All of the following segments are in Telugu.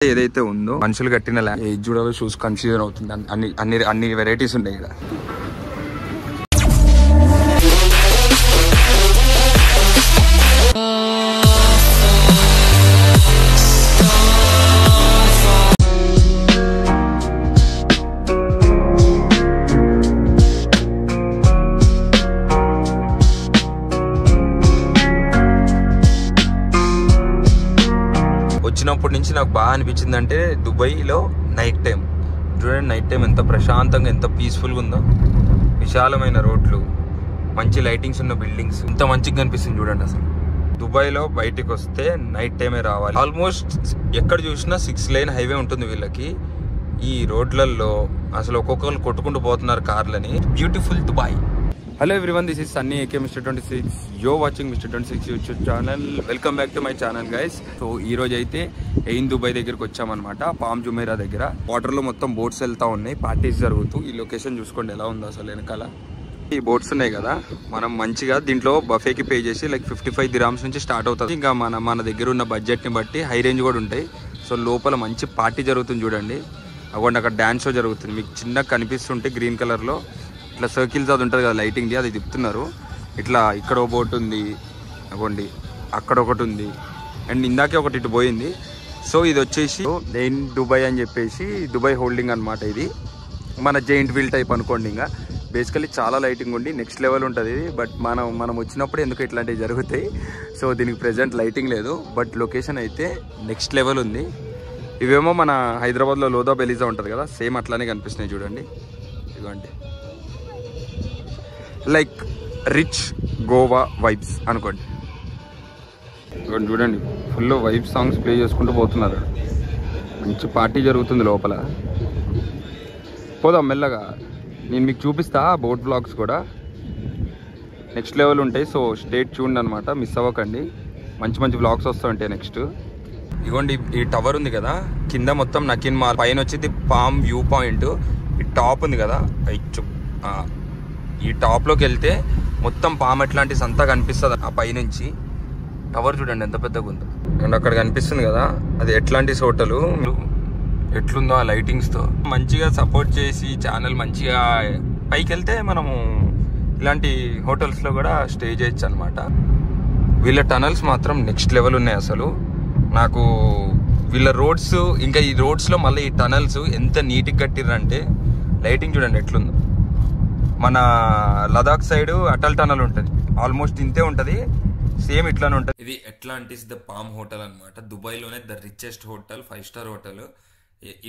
ఏదైతే ఉందో మనుషులు కట్టిన ఏజ్ చూడాలో షూస్ కన్ఫ్యూజన్ అవుతుంది. అన్ని వెరైటీస్ ఉన్నాయి ఇక్కడ. వచ్చినప్పటి నుంచి నాకు బాగా అనిపించింది అంటే దుబాయ్లో నైట్ టైం చూడండి. నైట్ టైం ఎంత ప్రశాంతంగా ఎంత పీస్ఫుల్గా ఉందో. విశాలమైన రోడ్లు, మంచి లైటింగ్స్ ఉన్న బిల్డింగ్స్, ఇంత మంచిగా కనిపిస్తుంది చూడండి. అసలు దుబాయ్లో బయటికి వస్తే నైట్ టైమే రావాలి. ఆల్మోస్ట్ ఎక్కడ చూసినా 6 లైన్ హైవే ఉంటుంది వీళ్ళకి. ఈ రోడ్లలో అసలు ఒక్కొక్కరు కొట్టుకుంటూ పోతున్నారు కార్లని. Beautiful Dubai. Hello everyone, this is Sunny AK mister 26. Yo watching mister 26 YouTube channel. Welcome back to my channel guys. So ఈ రోజు అయితే ఎయిన్ దుబాయ్ దగ్గరికి వచ్చామన్నమాట. పామ్ జుమైరా దగ్గర వాటర్లో మొత్తం బోట్స్ వెళ్తా ఉన్నాయి, పార్టీస్ జరుగుతూ. ఈ లొకేషన్ చూసుకోండి ఎలా ఉందో అసలు వెనకాల. ఈ బోట్స్ ఉన్నాయి కదా, మనం మంచిగా దీంట్లో బఫేకి పే చేసి లైక్ 55 dirhams నుంచి స్టార్ట్ అవుతుంది. ఇంకా మన దగ్గర ఉన్న బడ్జెట్ని బట్టి హై రేంజ్ కూడా ఉంటాయి. సో లోపల మంచి పార్టీ జరుగుతుంది చూడండి. అక్కడ డాన్స్ షో జరుగుతుంది. మీకు చిన్నగా కనిపిస్తుంటే గ్రీన్ కలర్లో ఇట్లా సర్కిల్స్ అది ఉంటుంది కదా లైటింగ్ది, అది తిప్పుతున్నారు. ఇట్లా ఇక్కడ ఒక బోట్ ఉంది, అగోండి అక్కడ ఒకటి ఉంది, అండ్ ఇందాకే ఒకటి ఇటు పోయింది. సో ఇది వచ్చేసి ఎయిన్ దుబాయ్ అని చెప్పేసి దుబాయ్ హోల్డింగ్ అనమాట. ఇది మన జెయింట్ వీల్ టైప్ అనుకోండి. ఇంకా బేసికలీ చాలా లైటింగ్ ఉండి నెక్స్ట్ లెవెల్ ఉంటుంది ఇది. బట్ మనం వచ్చినప్పుడు ఎందుకు ఇట్లాంటివి జరుగుతాయి. సో దీనికి ప్రెజెంట్ లైటింగ్ లేదు, బట్ లొకేషన్ అయితే నెక్స్ట్ లెవెల్ ఉంది. ఇవేమో మన హైదరాబాద్లో లోదా బెలీజా ఉంటుంది కదా, సేమ్ అట్లానే కనిపిస్తున్నాయి చూడండి. ఇదిగోండి లైక్ రిచ్ గోవా వైబ్స్ అనుకోండి. చూడండి ఫుల్ వైబ్ సాంగ్స్ ప్లే చేసుకుంటూ పోతున్నారు. మంచి పార్టీ జరుగుతుంది లోపల. పోదాం మెల్లగా, నేను మీకు చూపిస్తా బోట్ బ్లాగ్స్ కూడా నెక్స్ట్ లెవెల్ ఉంటాయి. సో స్టేట్ ట్యూన్డ్ అనమాట, మిస్ అవ్వకండి. మంచి మంచి బ్లాగ్స్ వస్తూ ఉంటాయి నెక్స్ట్. ఇగోండి ఈ టవర్ ఉంది కదా, కింద మొత్తం నకిన్ మాల్, పైన వచ్చేది పామ్ వ్యూ పాయింట్. ఈ టాప్ ఉంది కదా, ఈ టాప్లోకి వెళ్తే మొత్తం పామ్ అట్లాంటిస్ అంతా కనిపిస్తుంది. ఆ పైనుంచి టవర్ చూడండి ఎంత పెద్దగా ఉందో. అండ్ అక్కడ కనిపిస్తుంది కదా, అది ఎట్లాంటిస్ హోటల్ ఎట్లుందో ఆ లైటింగ్స్తో. మంచిగా సపోర్ట్ చేసి ఛానల్ మంచిగా పైకి వెళ్తే మనము ఇలాంటి హోటల్స్లో కూడా స్టే చేయొచ్చు అనమాట. వీళ్ళ టనల్స్ మాత్రం నెక్స్ట్ లెవెల్ ఉన్నాయి అసలు. నాకు వీళ్ళ రోడ్స్, ఇంకా ఈ రోడ్స్లో మళ్ళీ ఈ టనల్స్ ఎంత నీట్గా కట్టిర్రంటే లైటింగ్ చూడండి ఎట్లుందో. మన లదాఖ్ సైడ్ అటల్ టనల్ ఉంటుంది, ఆల్మోస్ట్ ఇంతే ఉంటుంది, సేమ్ ఇట్లానే ఉంటుంది. ఇది అట్లాంటిస్ ద పామ్ హోటల్ అనమాట. దుబాయ్లోనే the richest hotel, 5 star hotel.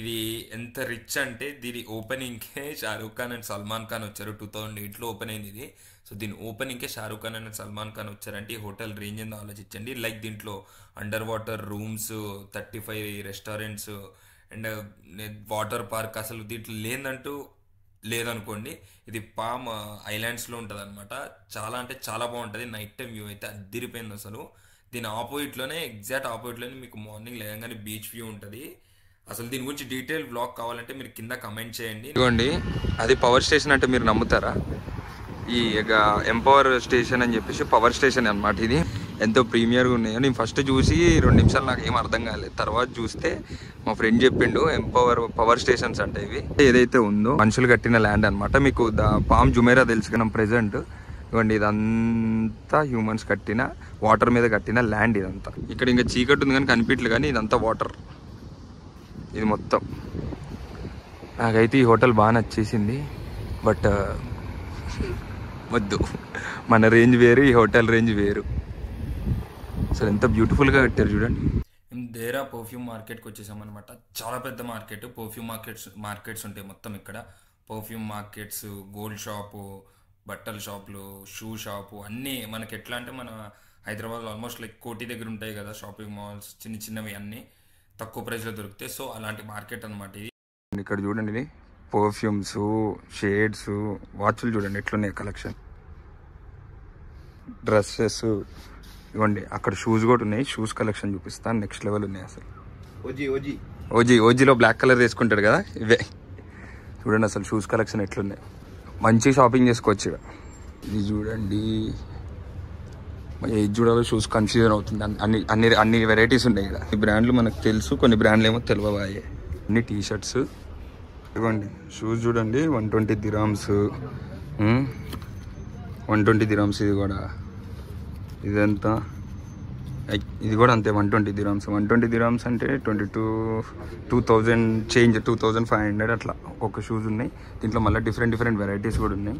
ఇది ఎంత రిచ్ అంటే దీని ఓపెనింగ్కే షారూక్ ఖాన్ అండ్ సల్మాన్ ఖాన్ వచ్చారు. 2008లో ఓపెన్ అయింది ఇది. సో దీని ఓపెనింగ్కే షారూక్ ఖాన్ అండ్ సల్మాన్ ఖాన్ వచ్చారంటే ఈ హోటల్ రేంజ్ ఏందో ఆలోచించండి. లైక్ దీంట్లో under water rooms, 35 restaurants and water park. అసలు దీంట్లో లేదనుకోండి. ఇది పామ్ ఐలాండ్స్లో ఉంటుంది అనమాట. చాలా అంటే చాలా బాగుంటుంది. నైట్ టైం వ్యూ అయితే అద్దిరిపోయింది అసలు. దీని ఆపోజిట్లోనే, ఎగ్జాక్ట్ ఆపోజిట్లోనే మీకు మార్నింగ్ లేగానే బీచ్ వ్యూ ఉంటుంది. అసలు దీని గురించి డీటెయిల్ బ్లాగ్ కావాలంటే మీరు కింద కమెంట్ చేయండి. ఇదిగోండి అది పవర్ స్టేషన్ అంటే మీరు నమ్ముతారా? ఈ ఎంపవర్ స్టేషన్ అని చెప్పేసి పవర్ స్టేషన్ అనమాట. ఇది ఎంతో ప్రీమియర్గా ఉన్నాయో. నేను ఫస్ట్ చూసి 2 నిమిషాలు నాకు ఏం అర్థం కాలేదు. తర్వాత చూస్తే మా ఫ్రెండ్ చెప్పిండు పవర్ స్టేషన్స్ అంటే ఇవి. ఏదైతే ఉందో మనుషులు కట్టిన ల్యాండ్ అనమాట. మీకు పామ్ జుమైరా తెలుసు కదా ప్రెజెంట్. ఇవ్వండి ఇదంతా హ్యూమన్స్ కట్టిన, వాటర్ మీద కట్టిన ల్యాండ్ ఇదంతా. ఇక్కడ ఇంకా చీకటి ఉంది కానీ కనిపించలేదు, కానీ ఇదంతా వాటర్. ఇది మొత్తం నాకైతే ఈ హోటల్ బాగా నచ్చేసింది. బట్ వద్దు, మన రేంజ్ వేరు, ఈ హోటల్ రేంజ్ వేరు. అసలు ఎంత బ్యూటిఫుల్గా కట్టారు చూడండి. మేము దేరా పర్ఫ్యూమ్ మార్కెట్కి వచ్చేసామన్నమాట. చాలా పెద్ద మార్కెట్. పర్ఫ్యూమ్ మార్కెట్స్ ఉంటాయి మొత్తం ఇక్కడ. పర్ఫ్యూమ్ మార్కెట్స్, గోల్డ్ షాపు, బట్టల షాపులు, షూ షాపు అన్నీ మనకి. ఎట్లా అంటే మన హైదరాబాద్లో ఆల్మోస్ట్ లైక్ కోటి దగ్గర ఉంటాయి కదా షాపింగ్ మాల్స్, చిన్నవి అన్నీ తక్కువ ప్రైస్లో దొరుకుతాయి. సో అలాంటి మార్కెట్ అనమాట ఇది. ఇక్కడ చూడండి ఇది పర్ఫ్యూమ్స్, షేడ్స్, వాచ్లు చూడండి ఎట్లున్నాయి కలెక్షన్, డ్రెస్సెస్. ఇవ్వండి అక్కడ షూస్ కూడా ఉన్నాయి. షూస్ కలెక్షన్ చూపిస్తాను, నెక్స్ట్ లెవెల్ ఉన్నాయి అసలు. ఓజీలో బ్లాక్ కలర్ వేసుకుంటాడు కదా, ఇవే చూడండి అసలు షూస్ కలెక్షన్ ఎట్లున్నాయి. మంచి షాపింగ్ చేసుకోవచ్చు. ఇది చూడండి ఏది చూడాలో షూస్ కన్ఫ్యూజన్ అవుతుంది. అన్ని అన్ని అన్ని వెరైటీస్ ఉన్నాయి ఇక్కడ. ఈ బ్రాండ్లు మనకు తెలుసు, కొన్ని బ్రాండ్లు ఏమో తెలియవాయే. అన్ని టీ షర్ట్స్ ఇవ్వండి. షూస్ చూడండి 120 dirhams, 120 dirhams. ఇది కూడా ఇదంతా ఇది కూడా అంతే 120 dirhams. 120 dirhams అంటే 2000 చేంజ్, 2500 అట్లా ఒక్కొక్క షూస్ ఉన్నాయి. దీంట్లో మళ్ళీ డిఫరెంట్ వెరైటీస్ కూడా ఉన్నాయి.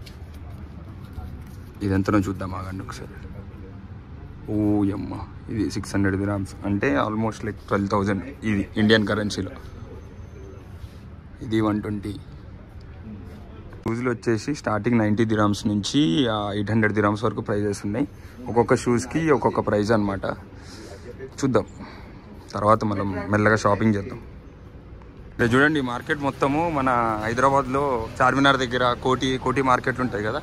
ఇదంతా చూద్దాం ఆగండి ఒకసారి. ఓ యమ్మ, ఇది 600 dirhams అంటే ఆల్మోస్ట్ లైక్ 12,000 ఇది ఇండియన్ కరెన్సీలో. ఇది 120. షూస్లు వచ్చేసి స్టార్టింగ్ 90 dirhams నుంచి 800 dirhams వరకు ప్రైజెస్ ఉన్నాయి. ఒక్కొక్క షూస్కి ఒక్కొక్క ప్రైజ్ అనమాట. చూద్దాం తర్వాత మనం మెల్లగా షాపింగ్ చేద్దాం. ఇక్కడ చూడండి మార్కెట్ మొత్తము మన హైదరాబాద్లో చార్మినార్ దగ్గర కోటి మార్కెట్లు ఉంటాయి కదా,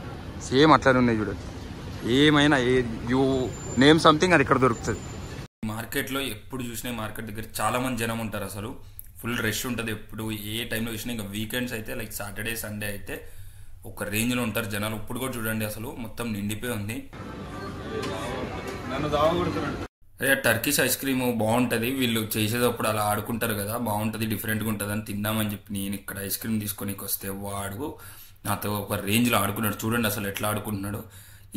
సేమ్ అట్లనే ఉన్నాయి చూడండి. ఏమైనా యూ నేమ్ సంథింగ్ అది ఇక్కడ దొరుకుతుంది. మార్కెట్లో ఎప్పుడు చూసినా మార్కెట్ దగ్గర చాలా మంది జనం ఉంటారు. అసలు ఫుల్ రష్ ఉంటుంది ఎప్పుడు, ఏ టైంలో చూసినా. ఇంకా వీకెండ్స్ అయితే లైక్ సాటర్డే సండే అయితే ఒక రేంజ్లో ఉంటారు జనాలు. ఇప్పుడు కూడా చూడండి అసలు మొత్తం నిండిపోయి ఉంది. అదే టర్కిష్ ఐస్ క్రీమ్ బాగుంటుంది. వీళ్ళు చేసేటప్పుడు అలా ఆడుకుంటారు కదా, బాగుంటుంది, డిఫరెంట్గా ఉంటుంది అని తిందామని చెప్పి నేను ఇక్కడ ఐస్ క్రీమ్ తీసుకొని వస్తే వాడు నాతో ఒక రేంజ్లో ఆడుకున్నాడు. చూడండి అసలు ఎట్లా ఆడుకుంటున్నాడు.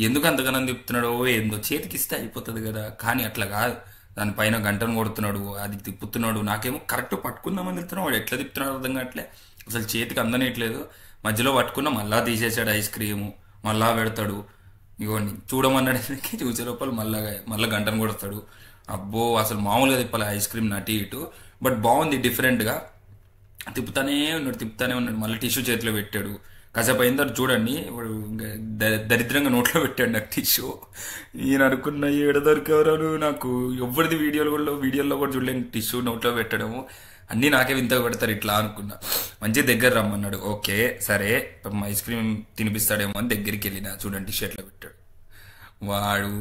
ఎందుకు అంతగానో తిప్పుతున్నాడో ఏందో, చేతికి ఇస్తే అయిపోతుంది కదా, కానీ అట్లా కాదు. దానిపైన గంటను కొడుతున్నాడు, అది తిప్పుతున్నాడు. నాకేమో కరెక్ట్ పట్టుకుందామని తిప్పుతున్నాడు, వాడు ఎట్లా తిప్పుతున్నాడు అర్థం కావట్లే. అసలు చేతికి అందనట్లేదు. మధ్యలో పట్టుకున్నా మళ్ళా తీసేసాడు ఐస్ క్రీము, మళ్ళా పెడతాడు. ఇగోండి చూడమన్నాడు, చూసే లోపల మళ్ళీ గంటను కొడతాడు. అబ్బో అసలు మామూలుగా తిప్పాలి ఐస్ క్రీమ్ నటి ఇటు. బట్ బాగుంది, డిఫరెంట్గా తిప్పుతానే ఉన్నాడు. మళ్ళీ టిష్యూ చేతిలో పెట్టాడు. కాసేపు అయిన తర్వాత చూడండి దరిద్రంగా నోట్లో పెట్టాడు నాకు టిష్యూ. నేను అనుకున్న ఏడ దొరికేవరాలు, నాకు ఎవరిది వీడియోల్లో కూడా చూడలేను టిష్యూ నోట్లో పెట్టడము. అన్నీ నాకే వింతగా పెడతారు ఇట్లా అనుకున్నా. మంచి దగ్గర రమ్మన్నాడు. ఓకే సరే ఐస్ క్రీమ్ తినిపిస్తాడేమో అని దగ్గరికి వెళ్ళినా. చూడండి టిష్యూ ఎట్లా పెట్టాడు వాడు.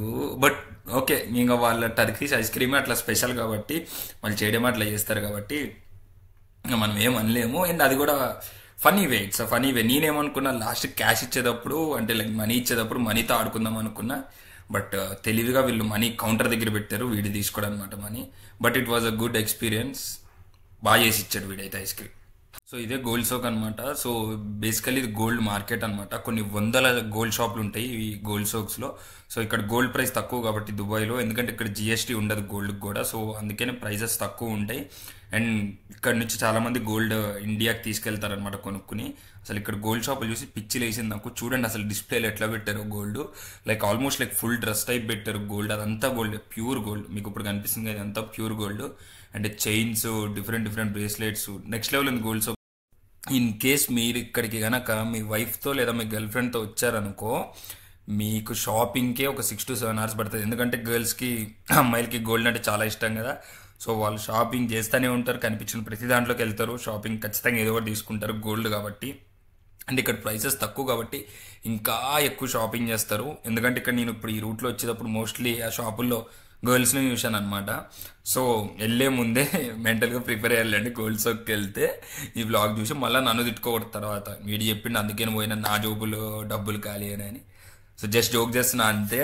బట్ ఓకే, ఇంకా వాళ్ళ టర్కిష్ ఐస్ క్రీమే అట్లా స్పెషల్ కాబట్టి, వాళ్ళు చేయడం అట్లా చేస్తారు కాబట్టి ఇంకా మనం ఏం అనలేము. అండ్ అది కూడా funny way, it's a funny way. నేనేమనుకున్నా లాస్ట్ క్యాష్ ఇచ్చేటప్పుడు, అంటే లైక్ మనీ ఇచ్చేటప్పుడు మనీతో ఆడుకుందాం అనుకున్నా. బట్ తెలివిగా వీళ్ళు మనీ కౌంటర్ దగ్గర పెట్టారు, వీడి తీసుకోవడం అనమాట money. But it was a good experience. బాగా చేసి ఇచ్చాడు వీడైతే ఐస్ క్రీమ్. సో ఇదే గోల్డ్ సోక్ అనమాట. సో బేసికలీ ఇది గోల్డ్ మార్కెట్ అనమాట. కొన్ని వందల గోల్డ్ షాపులు ఉంటాయి ఈ గోల్డ్ సోక్స్లో. సో ఇక్కడ గోల్డ్ ప్రైస్ తక్కువ కాబట్టి దుబాయ్లో, ఎందుకంటే ఇక్కడ జిఎస్టీ ఉండదు గోల్డ్కి కూడా. సో అందుకనే ప్రైజెస్ తక్కువ ఉంటాయి. అండ్ ఇక్కడ నుంచి చాలామంది గోల్డ్ ఇండియాకి తీసుకెళ్తారనమాట కొనుక్కుని. అసలు ఇక్కడ గోల్డ్ షాపులు చూసి పిచ్చి లేసింది నాకు. చూడండి అసలు డిస్ప్లేలు ఎట్లా పెట్టారు gold, like almost like full dress type పెట్టారు గోల్డ్. అదంతా గోల్డ్, ప్యూర్ గోల్డ్. మీకు ఇప్పుడు కనిపిస్తుంది అదంతా ప్యూర్ గోల్డ్. అంటే chains, different bracelets, next level ఉంది గోల్డ్. సో ఇన్ కేస్ మీరు ఇక్కడికి కనుక మీ వైఫ్తో లేదా మీ గర్ల్ ఫ్రెండ్తో వచ్చారనుకో, మీకు షాపింగ్కే ఒక 6 to 7 hours పడుతుంది. ఎందుకంటే గర్ల్స్కి, అమ్మాయిలకి గోల్డ్ అంటే చాలా ఇష్టం కదా. సో వాళ్ళు షాపింగ్ చేస్తూనే ఉంటారు, కనిపించిన ప్రతి దాంట్లోకి వెళ్తారు, షాపింగ్ ఖచ్చితంగా ఏదో ఒకటి తీసుకుంటారు గోల్డ్ కాబట్టి. అండ్ ఇక్కడ ప్రైసెస్ తక్కువ కాబట్టి ఇంకా ఎక్కువ షాపింగ్ చేస్తారు. ఎందుకంటే ఇక్కడ నేను ఇప్పుడు ఈ రూట్లో వచ్చేటప్పుడు మోస్ట్లీ ఆ షాపుల్లో గర్ల్స్ని చూశాను అనమాట. సో వెళ్ళే ముందే మెంటల్గా ప్రిపేర్ అయ్యాలండి. గోల్డ్ సోక్కి వెళ్తే ఈ వ్లాగ్ చూసి మళ్ళీ నన్ను తిట్టుకోకూడదు తర్వాత. వీడు చెప్పిండు అందుకని పోయినా నా జోబులో డబ్బులు ఖాళీ అని. సో జస్ట్ జోక్ చేస్తున్నా అంతే.